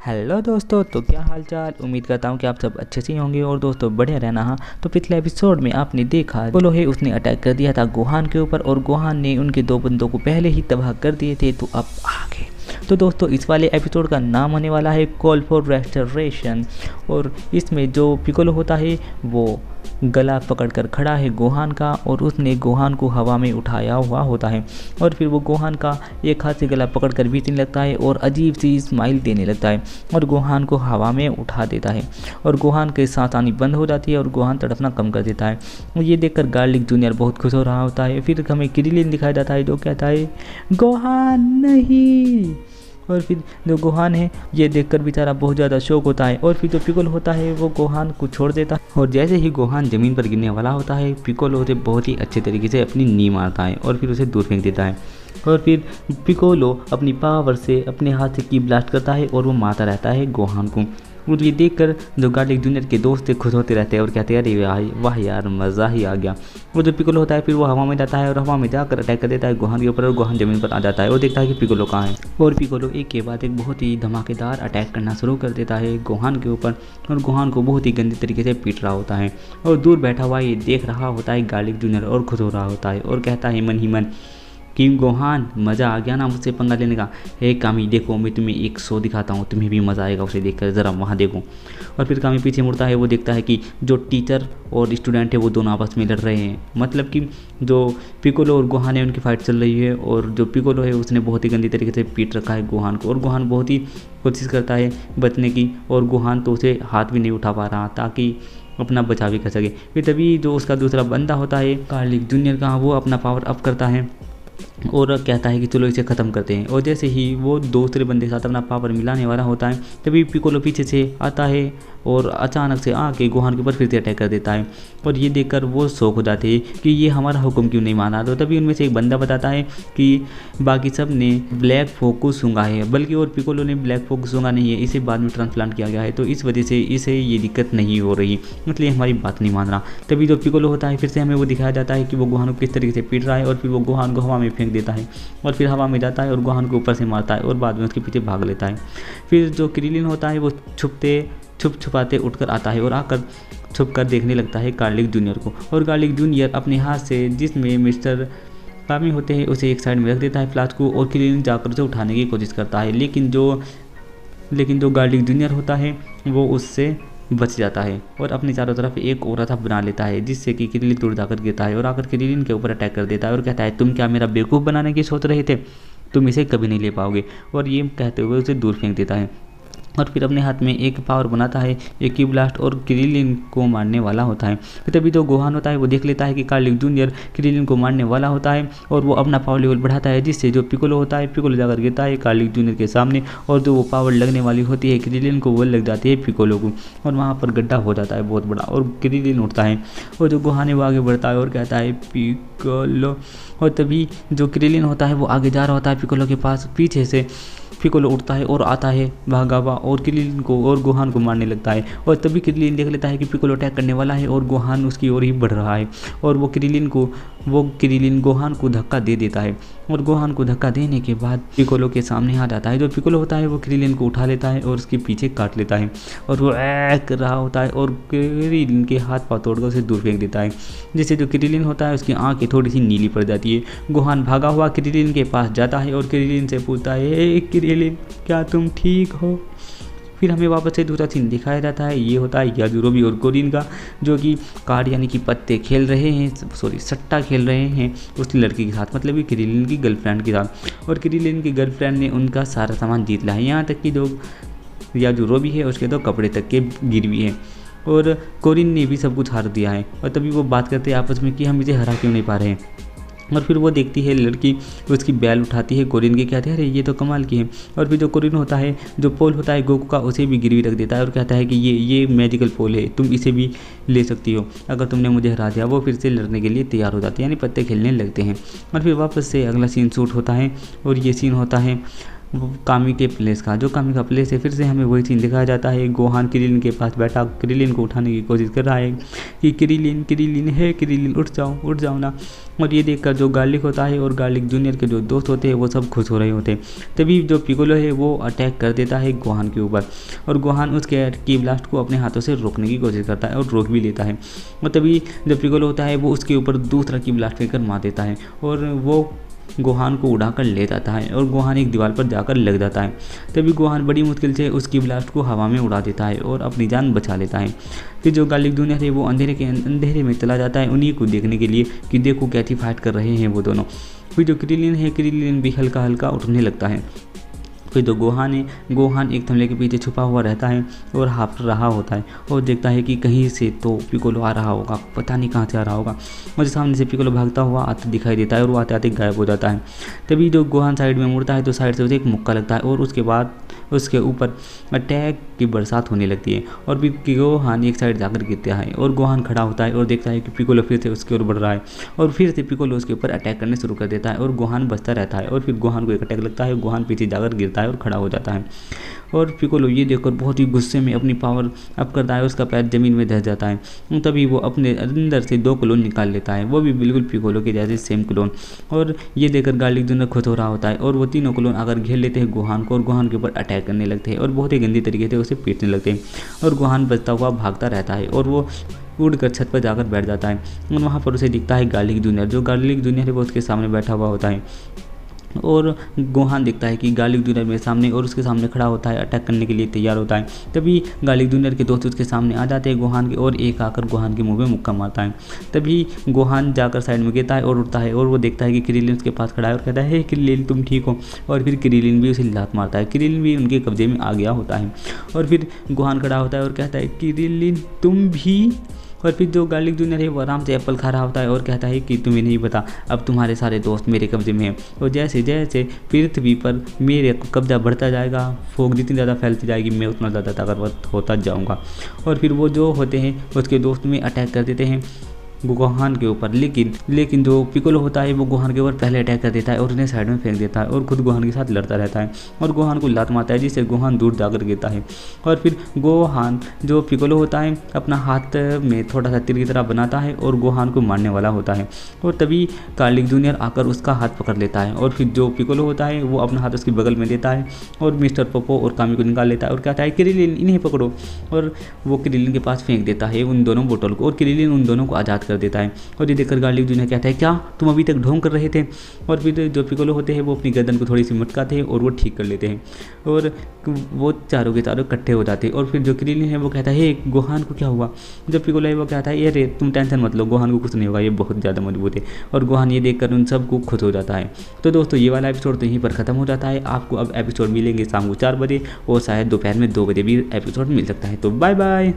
Hello दोस्तों, तो क्या हाल चाल। उम्मीद करता हूँ कि आप सब अच्छे से ही होंगे और दोस्तों बढ़िया रहना। हाँ, तो पिछले एपिसोड में आपने देखा पोलो है उसने अटैक कर दिया था गोहान के ऊपर और गोहान ने उनके दो बंदों को पहले ही तबाह कर दिए थे। तो अब आगे तो दोस्तों इस वाले एपिसोड का नाम होने वाला है कॉल फॉर रेस्टोरेशन। और इसमें जो पिकोलो होता है वो गला पकड़कर खड़ा है गोहान का और उसने गोहान को हवा में उठाया हुआ होता है और फिर वो गोहान का एक हाथ से गला पकड़कर बीचने लगता है और अजीब सी स्माइल देने लगता है और गोहान को हवा में उठा देता है और गोहान के सांस आनी बंद हो जाती है और गोहान तड़पना कम कर देता है। और ये देखकर गार्लिक जूनियर बहुत खुश हो रहा होता है। फिर हमें क्रिलिन दिखाया जाता है जो कहता है गोहान नहीं। और फिर जो गोहान है ये देखकर बेचारा बहुत ज़्यादा शौक होता है और फिर जो पिकोलो होता है वो गोहान को छोड़ देता है और जैसे ही गोहान ज़मीन पर गिरने वाला होता है पिकोलो उसे बहुत ही अच्छे तरीके से अपनी नी मारता है और फिर उसे दूर फेंक देता है। और फिर पिकोलो अपनी पावर से अपने हाथ से की ब्लास्ट करता है और वो मारता रहता है गोहान को। और ये देखकर जो गार्लिक जूनियर के दोस्त खुश होते रहते हैं और कहते हैं अरे वाह यार मज़ा ही आ गया। वो जो पिकोलो होता है फिर वो हवा में जाता है और हवा में जाकर अटैक कर देता है गोहान के ऊपर और गोहान ज़मीन पर आ जाता है और देखता है कि पिकोलो कहाँ है। और पिकोलो एक के बाद एक बहुत ही धमाकेदार अटैक करना शुरू कर देता है गोहान के ऊपर और गोहान को बहुत ही गंदे तरीके से पीट रहा होता है। और दूर बैठा हुआ ये देख रहा होता है गार्लिक जूनियर और खुश हो रहा होता है और कहता है मन ही मन कि गोहान मज़ा आ गया ना मुझसे पंगा लेने का। हे कामी देखो मैं तुम्हें एक शो दिखाता हूँ, तुम्हें भी मज़ा आएगा उसे देखकर, ज़रा वहाँ देखो। और फिर कामी पीछे मुड़ता है, वो देखता है कि जो टीचर और स्टूडेंट है वो दोनों आपस में लड़ रहे हैं। मतलब कि जो पिकोलो और गोहान है उनकी फाइट चल रही है और जो पिकोलो है उसने बहुत ही गंदी तरीके से पीट रखा है गोहान को और गोहान बहुत ही कोशिश करता है बचने की और गोहान तो उसे हाथ भी नहीं उठा पा रहा ताकि अपना बचाव भी कर सके। फिर तभी जो उसका दूसरा बंदा होता है गार्लिक जूनियर का वो अपना पावर अप करता है और कहता है कि चलो इसे ख़त्म करते हैं। और जैसे ही वो दूसरे बंदे के साथ अपना पावर मिलाने वाला होता है तभी पिकोलो पीछे से आता है और अचानक से आके गोहान के ऊपर फिर से अटैक कर देता है। और ये देखकर वो शौक हो जाते हैं कि ये हमारा हुक्म क्यों नहीं माना। तो तभी उनमें से एक बंदा बताता है कि बाकी सब ने ब्लैक फोक को सूंघा है, बल्कि और पिकोलो ने ब्लैक फोक सूंघा नहीं है, इसे बाद में ट्रांसप्लांट किया गया है, तो इस वजह से इसे ये दिक्कत नहीं हो रही, इसलिए हमारी बात नहीं मान रहा। तभी जो पिकोलो होता है फिर से हमें वो दिखाया जाता है कि वो गोहान को किस तरीके से पीट रहा है और फिर वो गोहान को हवा में फेंक देता है और फिर हवा में जाता है और गोहान को ऊपर से मारता है और बाद में उसके पीछे भाग लेता है। फिर जो क्रिलिन होता है वो छुपाते उठकर आता है और आकर छुप कर देखने लगता है गार्लिक जूनियर को। और गार्लिक जूनियर अपने हाथ से जिसमें मिस्टर कामी होते हैं उसे एक साइड में रख देता है फ्लास्क को और क्रिलिन जाकर उसे उठाने की कोशिश करता है, लेकिन जो गार्लिक जूनियर होता है वो उससे बच जाता है और अपनी चारों तरफ एक औरत बना लेता है जिससे कि क्रिलिन दूर जाकर गिरता है और आकर क्रिलिन के ऊपर अटैक कर देता है और कहता है तुम क्या मेरा बेवकूफ़ बनाने की सोच रहे थे, तुम इसे कभी नहीं ले पाओगे। और ये कहते हुए उसे दूर फेंक देता है और फिर अपने हाथ में एक पावर बनाता है एक की ब्लास्ट और क्रिलिन को मारने वाला होता है। फिर तभी जो गोहान होता है वो देख लेता है कि गार्लिक जूनियर क्रिलिन को मारने वाला होता है और वो अपना पावर लेवल बढ़ाता है जिससे जो पिकोलो होता है पिकोलो जाकर गिरता है गार्लिक जूनियर के सामने और जो वो पावर लगने वाली होती है क्रिलिन को वो लग जाती है पिकोलो को और वहाँ पर गड्ढा हो जाता है बहुत बड़ा और क्रिलिन उठता है और जो गोहान है वो आगे बढ़ता है और कहता है पिकोलो। और तभी जो क्रिलिन होता है वो आगे जा रहा होता है पिकोलो के पास, पीछे से पिकोलो उठता है और आता है भागा हुआ और क्रिलिन को और गोहान को मारने लगता है। और तभी क्रिलिन देख लेता है कि पिकोलो अटैक करने वाला है और गोहान उसकी ओर ही बढ़ रहा है और वो क्रिलिन गोहान को धक्का दे देता है और गोहान को धक्का देने के बाद पिकोलो के सामने आ जाता है। जो पिकोलो होता है वो क्रिलिन को उठा लेता है और उसके पीछे काट लेता है और वो कर रहा होता है और क्रिलिन के हाथ पाँव तोड़कर उसे दूर फेंक देता है, जिससे जो क्रिलिन होता है उसकी आँखें थोड़ी सी नीली पड़ जाती है। गोहान भागा हुआ क्रिलिन के पास जाता है और क्रिलिन से पूछता है क्रिलिन क्या तुम ठीक हो। फिर हमें वापस से दूसरा सीन दिखाया जाता है, ये होता है याजुरोबी और कोरिन का जो कि कार्ड यानी कि पत्ते खेल रहे हैं, सट्टा खेल रहे हैं उस लड़की के साथ, मतलब कि क्रिलिन की गर्लफ्रेंड के साथ। और क्रिलिन की गर्लफ्रेंड ने उनका सारा सामान जीत लिया है, यहाँ तक कि जो याजुरोबी है उसके तो कपड़े तक के गिरवी हैं और कोरिन ने भी सब कुछ हार दिया है। और तभी वो बात करते हैं आपस में कि हम इसे हरा क्यों नहीं पा रहे हैं। और फिर वो देखती है लड़की उसकी बैल उठाती है कोरिन के, कहते हैं अरे ये तो कमाल की है। और फिर जो कोरिन होता है जो पोल होता है गोकू का उसे भी गिरवी रख देता है और कहता है कि ये मैजिकल पोल है, तुम इसे भी ले सकती हो अगर तुमने मुझे हरा दिया। वो फिर से लड़ने के लिए तैयार हो जाते हैं यानी पत्ते खेलने लगते हैं। और फिर वापस से अगला सीन शूट होता है और ये सीन होता है कामी के प्लेस का, जो कामी का प्लेस है, फिर से हमें वही सीन दिखाया जाता है। गोहान क्रिलिन के पास बैठा क्रिलिन को उठाने की कोशिश कर रहा है कि क्रिलिन क्रिलिन है, क्रिलिन उठ जाओ ना। और ये देखकर जो गार्लिक होता है और गार्लिक जूनियर के जो दोस्त होते हैं वो सब खुश हो रहे होते हैं। तभी जो पिकोलो है वो अटैक कर देता है गोहान के ऊपर, और गोहान उसके की ब्लास्ट को अपने हाथों से रोकने की कोशिश करता है और रोक भी लेता है। और तभी जो पिकोलो होता है वो उसके ऊपर दूसरा की ब्लास्ट फेंक कर मार देता है, और वो गोहान को उड़ाकर ले जाता है और गोहान एक दीवार पर जाकर लग जाता है। तभी गोहान बड़ी मुश्किल से उसकी ब्लास्ट को हवा में उड़ा देता है और अपनी जान बचा लेता है। फिर जो गार्लिक जूनियर है वो अंधेरे में चला जाता है उन्हीं को देखने के लिए कि देखो कैसी फाइट कर रहे हैं वो दोनों। फिर जो क्रिलिन है, क्रिलिन भी हल्का हल्का उठने लगता है। फिर जो गोहान है, गोहान एक थमले के पीछे छुपा हुआ रहता है और हाफ रहा होता है और देखता है कि कहीं से तो पिकोलो आ रहा होगा, पता नहीं कहाँ से आ रहा होगा। मुझे सामने से पिकोलो भागता हुआ आता दिखाई देता है और वो आते आते गायब हो जाता है। तभी जो गोहान साइड में मुड़ता है तो साइड से उसे एक मुक्का लगता है और उसके बाद उसके ऊपर अटैक की बरसात होने लगती है, और फिर गोहान एक साइड जाकर गिरता है और गोहान खड़ा होता है और देखता है कि पिकोलो फिर से उसकी ओर बढ़ रहा है, और फिर से पिकोलो उसके ऊपर अटैक करने शुरू कर देता है और गोहान बचता रहता है। और फिर गोहान को एक अटैक लगता है, गोहान पीछे जाकर गिरता है और खड़ा हो जाता है। और पिकोलो ये देखकर बहुत ही गुस्से में अपनी पावर अप करता है, उसका पैर जमीन में धस जाता है। तभी वो अपने अंदर से 2 क्लोन निकाल लेता है, वो भी बिल्कुल पिकोलो के जैसे सेम क्लोन। और ये देखकर गार्लिक जूनियर खुश हो रहा होता है और वो तीनों क्लोन आकर घेर लेते हैं गोहान को और गोहान के ऊपर अटैक करने लगते हैं और बहुत ही गंदी तरीके से उसे पीटने लगते हैं। और गोहान बचता हुआ भागता रहता है और वो उड़कर छत पर जाकर बैठ जाता है, और वहाँ पर उसे दिखता है गार्लिक जूनियर। जो गार्लिक जूनियर है वो उसके सामने बैठा हुआ होता है, और गोहान देखता है कि गार्लिक जूनियर मेरे सामने और उसके सामने खड़ा होता है, अटैक करने के लिए तैयार होता है। तभी गार्लिक जूनियर के दोस्त उसके सामने आ जाते हैं गोहान के, और एक आकर गोहान के मुंह में मुक्का मारता है। तभी गोहान जाकर साइड में गिरता है और उठता है और वो देखता है कि क्रिलिन उसके पास खड़ा है और कहता है हे क्रिलिन तुम ठीक हो, और फिर क्रिलिन भी उसे लात मारता है। क्रिलिन भी उनके कब्जे में आ गया होता है, और फिर गोहान खड़ा होता है और कहता है क्रिलिन तुम भी। और फिर जो गार्लिक जूनियर है वो आराम से एप्पल खा रहा होता है और कहता है कि तुम्हें नहीं पता, अब तुम्हारे सारे दोस्त मेरे कब्जे में हैं, और जैसे जैसे पृथ्वी पर मेरे कब्जा बढ़ता जाएगा, फोग जितनी ज़्यादा फैलती जाएगी, मैं उतना ज़्यादा ताकतवर होता जाऊँगा। और फिर वो जो होते हैं उसके दोस्त में अटैक कर देते हैं गोहान के ऊपर, लेकिन जो पिकोलो होता है वो गोहान के ऊपर पहले अटैक कर देता है और उन्हें साइड में फेंक देता है और खुद गोहान के साथ लड़ता रहता है और गोहान को लात मारता है, जिससे गोहान दूर जाकर गिरता है। और फिर गोहान जो पिकोलो होता है अपना हाथ में थोड़ा सा तीर की तरह बनाता है और गोहान को मारने वाला होता है, और तभी गार्लिक जूनियर आकर उसका हाथ पकड़ लेता है, और फिर जो पिकोलो होता है वो अपना हाथ उसके बगल में देता है और मिस्टर पोपो और कामी को निकाल लेता है और कहता है क्रिलिन इन्हें पकड़ो, और वो क्रिलिन के पास फेंक देता है उन दोनों बोतल को, और क्रिलिन उन दोनों को आज़ाद कर देता है। और ये देखकर गार्लिक जूनियर कहता है क्या तुम अभी तक ढोंग कर रहे थे। और फिर जो पिकोलो होते हैं वो अपनी गर्दन को थोड़ी सी मटकाते हैं और वो ठीक कर लेते हैं, और वो चारों के चारों इकट्ठे हो जाते हैं। और फिर जो क्रिलिन है वो कहता है हे गोहान को क्या हुआ। जो पिकोलो है वो कहता है अरे तुम टेंशन मत लो, गोहान को कुछ नहीं होगा, ये बहुत ज़्यादा मजबूत है। और गोहान ये देखकर उन सबको खुश हो जाता है। तो दोस्तों ये वाला एपिसोड तो यहीं पर ख़त्म हो जाता है। आपको अब एपिसोड मिलेंगे शाम को 4 बजे और शायद दोपहर में 2 बजे भी एपिसोड मिल सकता है। तो बाय बाय।